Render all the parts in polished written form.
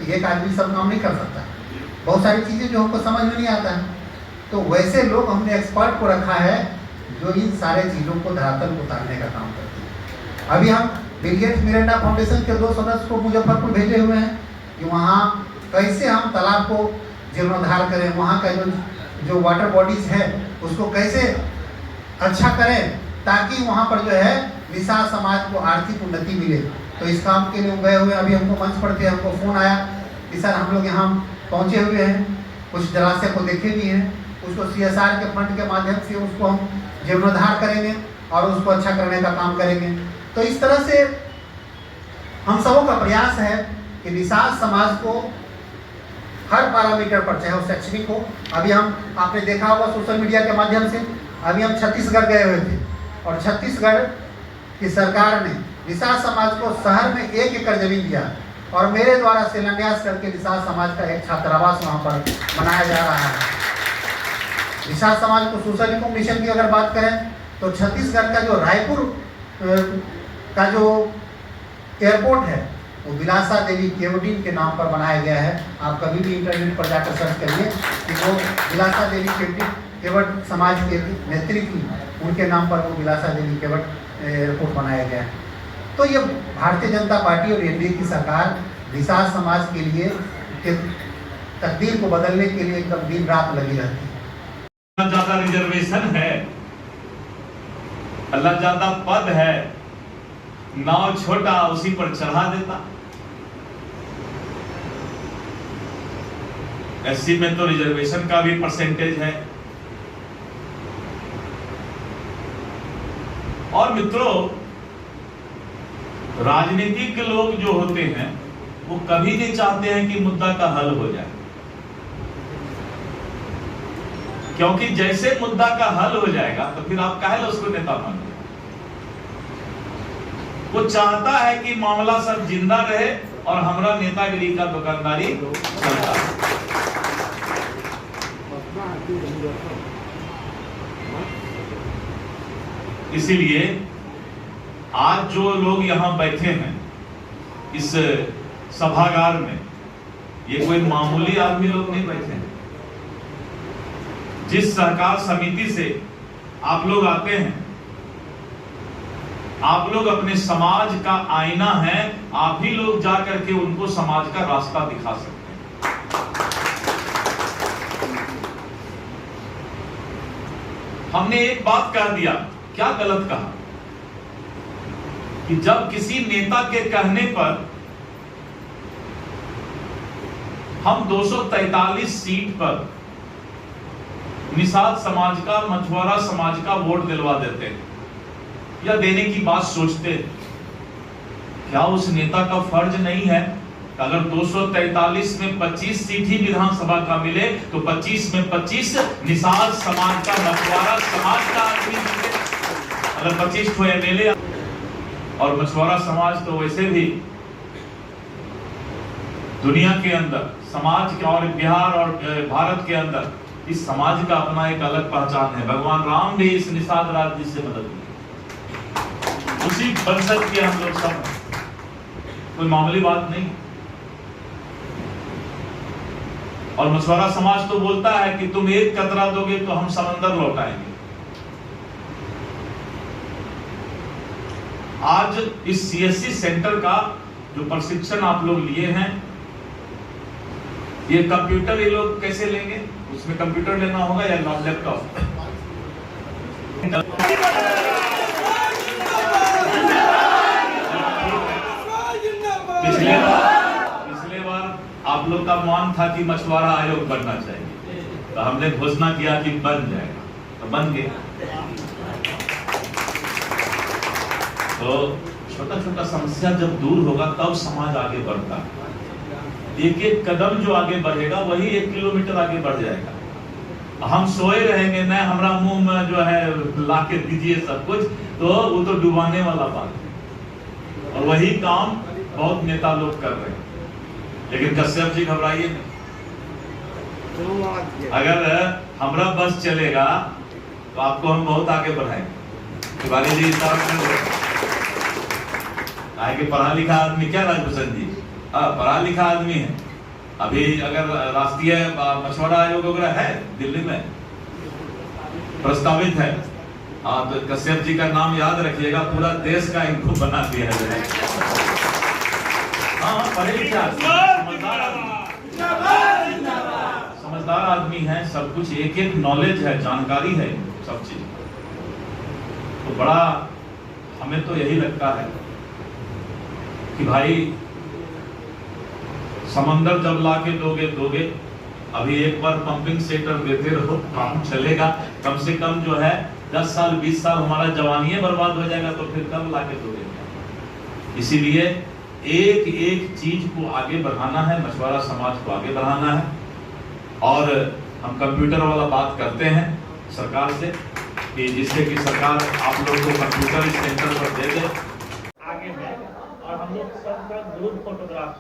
एक आदमी सब काम नहीं कर सकता, बहुत सारी चीज़ें जो हमको समझ में नहीं आता है। तो वैसे लोग हमने एक्सपर्ट को रखा है जो इन सारे चीज़ों को धरातल को उतारने का काम करते हैं। अभी हम बिल गेट्स मिरांडा फाउंडेशन के 2 सदस्य को मुजफ्फरपुर भेजे हुए हैं कि वहाँ कैसे हम तालाब को जीर्णोद्धार करें, वहाँ का जो वाटर बॉडीज है उसको कैसे अच्छा करें ताकि वहाँ पर जो है निषाद समाज को आर्थिक उन्नति मिले। तो इस काम के लिए गए हुए, अभी हमको मंच पर थे, हमको फ़ोन आया कि सर हम लोग यहाँ पहुँचे हुए हैं, कुछ जलाशय को देखे भी हैं, उसको CSR के फंड के माध्यम से उसको हम जीर्णोद्धार करेंगे और उसको अच्छा करने का काम करेंगे। तो इस तरह से हम सबों का प्रयास है कि निषाद समाज को हर पैरामीटर पर, चाहे वो शैक्षणिक हो, अभी हम आपने देखा होगा सोशल मीडिया के माध्यम से, अभी हम छत्तीसगढ़ गए हुए थे और छत्तीसगढ़ की सरकार ने निषाद समाज को शहर में 1 एकड़ जमीन दिया और मेरे द्वारा शिलान्यास करके निषाद समाज का एक छात्रावास वहाँ पर बनाया जा रहा है। निषाद समाज को सोशल इनकम मिशन की अगर बात करें तो छत्तीसगढ़ का जो रायपुर का जो एयरपोर्ट है वो विलासा देवी केवटिन के नाम पर बनाया गया है। आप कभी भी इंटरनेट पर जाकर सर्च करिए कि वो विलासा देवी केवट समाज के नेतृत्व उनके नाम पर वो विलासा देवी केवट एयरपोर्ट बनाया गया है। तो ये भारतीय जनता पार्टी और एनडीए की सरकार निषाद समाज के लिए के तकदीर को बदलने के लिए एकदम दिन रात लगी रहती है। ज्यादा रिजर्वेशन है, अल्लाह ज्यादा पद है, नाव छोटा उसी पर चढ़ा देता। एससी में तो रिजर्वेशन का भी परसेंटेज है। और मित्रों, राजनीतिक लोग जो होते हैं वो कभी नहीं चाहते हैं कि मुद्दा का हल हो जाए, क्योंकि जैसे मुद्दा का हल हो जाएगा तो फिर आप काहे उसको नेता मानते। वो चाहता है कि मामला सब जिंदा रहे और हमारा नेतागिरी का दुकानदारी चलता है। इसीलिए आज जो लोग यहां बैठे हैं इस सभागार में, ये कोई मामूली आदमी लोग नहीं बैठे हैं। जिस सहकार समिति से आप लोग आते हैं, आप लोग अपने समाज का आईना हैं, आप ही लोग जा करके उनको समाज का रास्ता दिखा सकते हैं। हमने एक बात कह दिया, क्या गलत कहा कि जब किसी नेता के कहने पर हम 243 सीट पर निषाद समाज का, मछुआरा समाज का वोट दिलवा देते हैं या देने की बात सोचते हैं, क्या उस नेता का फर्ज नहीं है अगर 243 में 25 सीट ही विधानसभा का मिले तो 25 में 25 निषाद समाज का, मछुआरा समाज का आदमी मिले। अगर 25 ठो एमएलए और मछुआरा समाज तो वैसे भी दुनिया के अंदर समाज के और बिहार और भारत के अंदर इस समाज का अपना एक अलग पहचान है। भगवान राम भी इस निषाद राज्य से मदद ली, उसी वंशज के हम लोग सब, कोई मामूली बात नहीं। और मछुआरा समाज तो बोलता है कि तुम एक कतरा दोगे तो हम समंदर लौटाएंगे। आज इस सीएससी सेंटर का जो प्रशिक्षण आप लोग लिए हैं, ये कंप्यूटर ये लोग कैसे लेंगे? उसमें कंप्यूटर लेना होगा या लैपटॉप? पिछले बार आप लोग का मान था कि मछुआरा आयोग बनना चाहिए, तो हमने घोषणा किया कि बन जाएगा, तो बन गया। तो छोटा छोटा समस्या जब दूर होगा तब समाज आगे बढ़ता है। एक एक कदम जो आगे बढ़ेगा वही 1 किलोमीटर आगे बढ़ जाएगा। हम सोए रहेंगे, नहीं हमारा मुंह में जो है ला के दीजिए सब कुछ, तो वो तो डुबाने वाला बात है। और वही काम बहुत नेता लोग कर रहे हैं। लेकिन कश्यप जी घबराइए नहीं, अगर हमारा बस चलेगा तो आपको हम बहुत आगे बढ़ाएंगे। तिवारी जी आगे पढ़ा लिखा आदमी, क्या राजभूषण जी, पढ़ा लिखा आदमी है, अभी अगर राष्ट्रीय मछुआरा आयोग वगैरह है दिल्ली में प्रस्तावित है, तो कश्यप जी का नाम याद रखिएगा, पूरा देश का इनको बना दिया जाए। हाँ, पढ़े लिखे समझदार आदमी है, सब कुछ एक एक नॉलेज है, जानकारी है सब चीज। तो बड़ा हमें तो यही लगता है कि भाई समंदर जब लाके दोगे, अभी एक बार पंपिंग सेंटर देते रहो, काम चलेगा। कम से कम जो है 10 साल 20 साल हमारा जवानी बर्बाद हो जाएगा, तो फिर कब लाके दोगे। इसीलिए एक एक चीज को आगे बढ़ाना है, मछुआरा समाज को आगे बढ़ाना है। और हम कंप्यूटर वाला बात करते हैं सरकार से कि जिससे कि सरकार आप लोग को कंप्यूटर इस सेंटर पर दे दे। आगे है और हम लोग सबका ग्रुप फोटोग्राफ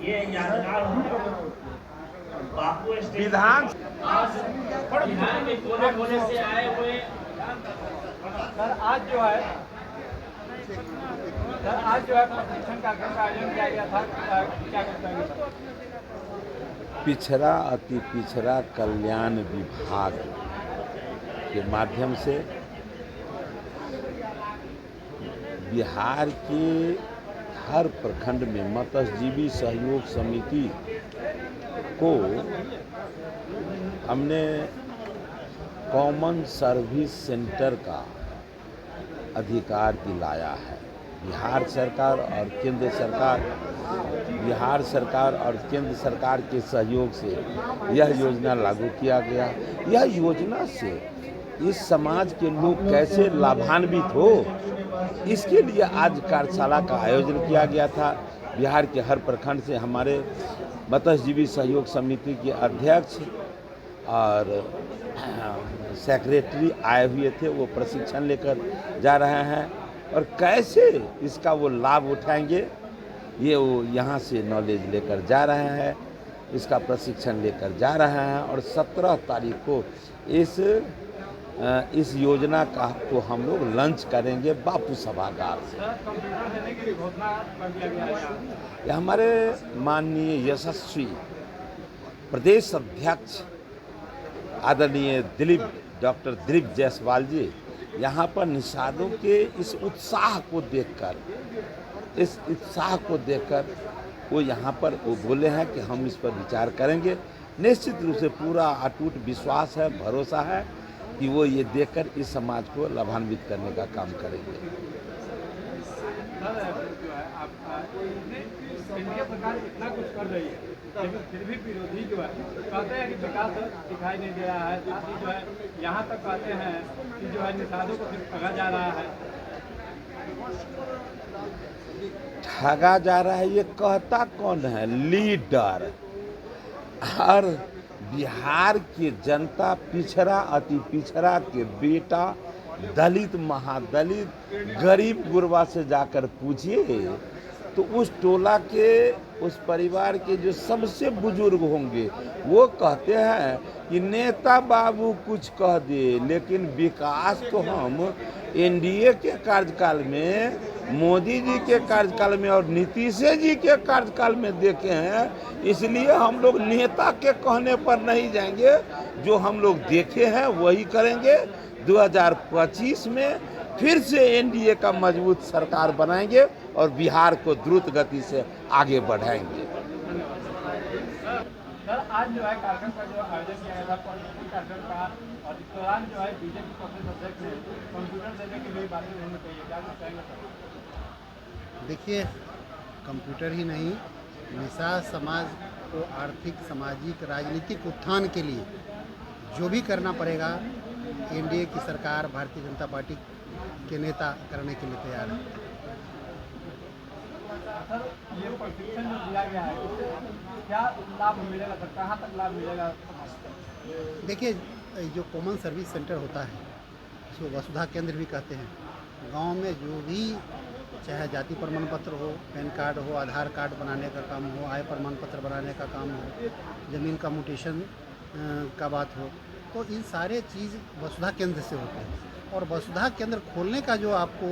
ये यादगार होगा। बापू विधान में कोने कोने से आए हुए सर आज जो है प्रशिक्षण कार्यक्रम का आयोजन किया गया था, क्या कहते हैं सर? पिछड़ा अति पिछड़ा कल्याण विभाग के माध्यम से बिहार के हर प्रखंड में मत्स्यजीवी सहयोग समिति को हमने कॉमन सर्विस सेंटर का अधिकार दिलाया है। बिहार सरकार और केंद्र सरकार के सहयोग से यह योजना लागू किया गया। यह योजना से इस समाज के लोग कैसे लाभान्वित हो, इसके लिए आज कार्यशाला का आयोजन किया गया था। बिहार के हर प्रखंड से हमारे मत्स्यजीवी सहयोग समिति के अध्यक्ष और सेक्रेटरी आए हुए थे, वो प्रशिक्षण लेकर जा रहे हैं और कैसे इसका वो लाभ उठाएंगे ये वो यहाँ से नॉलेज लेकर जा रहे हैं, इसका प्रशिक्षण लेकर जा रहे हैं। और 17 तारीख को इस योजना का तो हम लोग लंच करेंगे बापू सभागार से। यह हमारे माननीय यशस्वी प्रदेश अध्यक्ष आदरणीय डॉक्टर दिलीप जायसवाल जी यहाँ पर निषादों के इस उत्साह को देखकर वो यहाँ पर वो बोले हैं कि हम इस पर विचार करेंगे। निश्चित रूप से पूरा अटूट विश्वास है, भरोसा है कि वो ये देखकर इस समाज को लाभान्वित करने का काम करेंगे। इंडिया सरकार इतना कुछ कर रही है, लेकिन फिर भी विरोधी जो है कहते हैं कि विकास दिखाई नहीं दे रहा है। साथ ही जो है यहाँ तक कहते हैं कि जो है निषादों को सिर्फ ठगा जा रहा है। ठगा जा रहा है ये कहता कौन है? लीडर। और बिहार की जनता पिछड़ा अति पिछड़ा के बेटा, दलित महादलित गरीब गुरबा से जाकर पूछिए तो उस टोला के उस परिवार के जो सबसे बुजुर्ग होंगे वो कहते हैं कि नेता बाबू कुछ कह दे, लेकिन विकास तो हम एनडीए के कार्यकाल में, मोदी जी के कार्यकाल में और नीतीश जी के कार्यकाल में देखे हैं। इसलिए हम लोग नेता के कहने पर नहीं जाएंगे, जो हम लोग देखे हैं वही करेंगे। 2025 में फिर से एनडीए का मजबूत सरकार बनाएंगे और बिहार को द्रुत गति से आगे बढ़ाएंगे। सर आज जो है कार्यक्रम का जो आयोजन किया गया था कार्यक्रम का, और इस दौरान जो है बीजेपी कांग्रेस अध्यक्ष ने कंप्यूटर देने के लिए बातें नहीं कही, क्या कुछ कहेंगे सर? देखिए, कंप्यूटर ही नहीं, निषाद समाज को आर्थिक, सामाजिक, राजनीतिक उत्थान के लिए जो भी करना पड़ेगा, एनडीए की सरकार, भारतीय जनता पार्टी के नेता करने के लिए तैयार है। सर ये प्रशिक्षण जो दिया गया है इससे क्या लाभ मिलेगा सर, कहाँ तक लाभ मिलेगा? देखिए, जो कॉमन सर्विस सेंटर होता है, इसको वसुधा केंद्र भी कहते हैं। गांव में जो भी, चाहे जाति प्रमाण पत्र हो, पैन कार्ड हो, आधार कार्ड बनाने का काम हो, आय प्रमाण पत्र बनाने का काम हो, ज़मीन का म्यूटेशन का बात हो, तो इन सारे चीज़ वसुधा केंद्र से होते हैं। और वसुधा केंद्र खोलने का जो आपको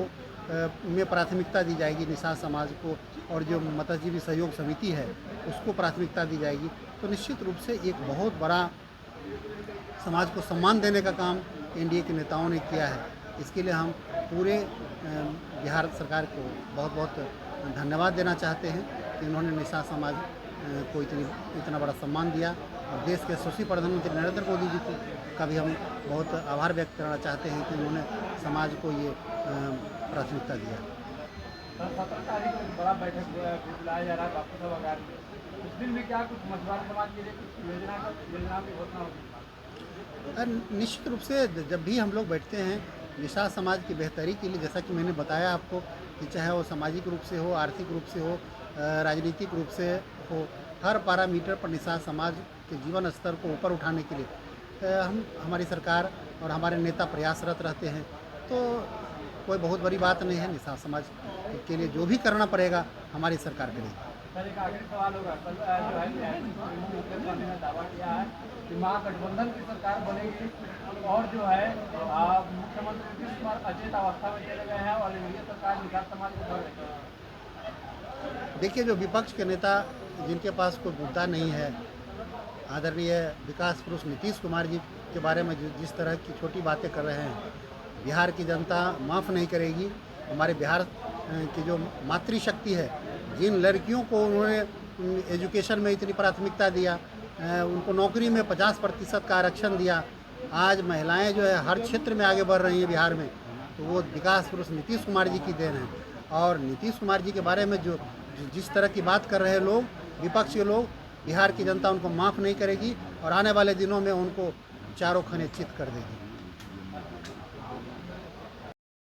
में प्राथमिकता दी जाएगी निषाद समाज को, और जो मत्स्यजीवी सहयोग समिति है उसको प्राथमिकता दी जाएगी, तो निश्चित रूप से एक बहुत बड़ा समाज को सम्मान देने का काम एनडीए के नेताओं ने किया है। इसके लिए हम पूरे बिहार सरकार को बहुत बहुत धन्यवाद देना चाहते हैं कि उन्होंने निषाद समाज को इतना बड़ा सम्मान दिया, और देश के यशस्वी प्रधानमंत्री नरेंद्र मोदी जी का भी हम बहुत आभार व्यक्त करना चाहते हैं कि उन्होंने समाज को ये प्राथमिकता दिया। 17 तारीख को बड़ा बैठक बुलाया जा रहा है बापू साहब आगार में, उस दिन में क्या कुछ मछुआरा समाज के लिए कुछ योजना की घोषणा होगी? निश्चित रूप से जब भी हम लोग बैठते हैं निषाद समाज की बेहतरी के लिए, जैसा कि मैंने बताया आपको कि चाहे वो सामाजिक रूप से हो, आर्थिक रूप से हो, राजनीतिक रूप से हो, हर पैरामीटर पर निषाद समाज के जीवन स्तर को ऊपर उठाने के लिए हमारी सरकार और हमारे नेता प्रयासरत रहते हैं। तो कोई बहुत बड़ी बात नहीं है, निषाद समाज के लिए जो भी करना पड़ेगा हमारी सरकार करेगी। सर एक आखिरी सवाल होगा, कल जो है मुख्यमंत्री ने दावा किया है कि महागठबंधन की सरकार बनेगी, और जो है मुख्यमंत्री नीतीश कुमार अचेत अवस्था में चले गए हैं और एनडीए सरकार निषाद समाज को बढ़ रही है। देखिए, जो विपक्ष के नेता जिनके पास कोई मुद्दा नहीं है, आदरणीय विकास पुरुष नीतीश कुमार जी के बारे में जिस तरह की छोटी बातें कर रहे हैं, बिहार की जनता माफ़ नहीं करेगी। हमारे बिहार की जो मातृशक्ति है, जिन लड़कियों को उन्होंने एजुकेशन में इतनी प्राथमिकता दिया, उनको नौकरी में 50% का आरक्षण दिया, आज महिलाएं जो है हर क्षेत्र में आगे बढ़ रही हैं बिहार में, तो वो विकास पुरुष नीतीश कुमार जी की देन है। और नीतीश कुमार जी के बारे में जो जिस तरह की बात कर रहे लोग, विपक्ष के लोग, बिहार की जनता उनको माफ़ नहीं करेगी और आने वाले दिनों में उनको चारों खाने चित कर देगी।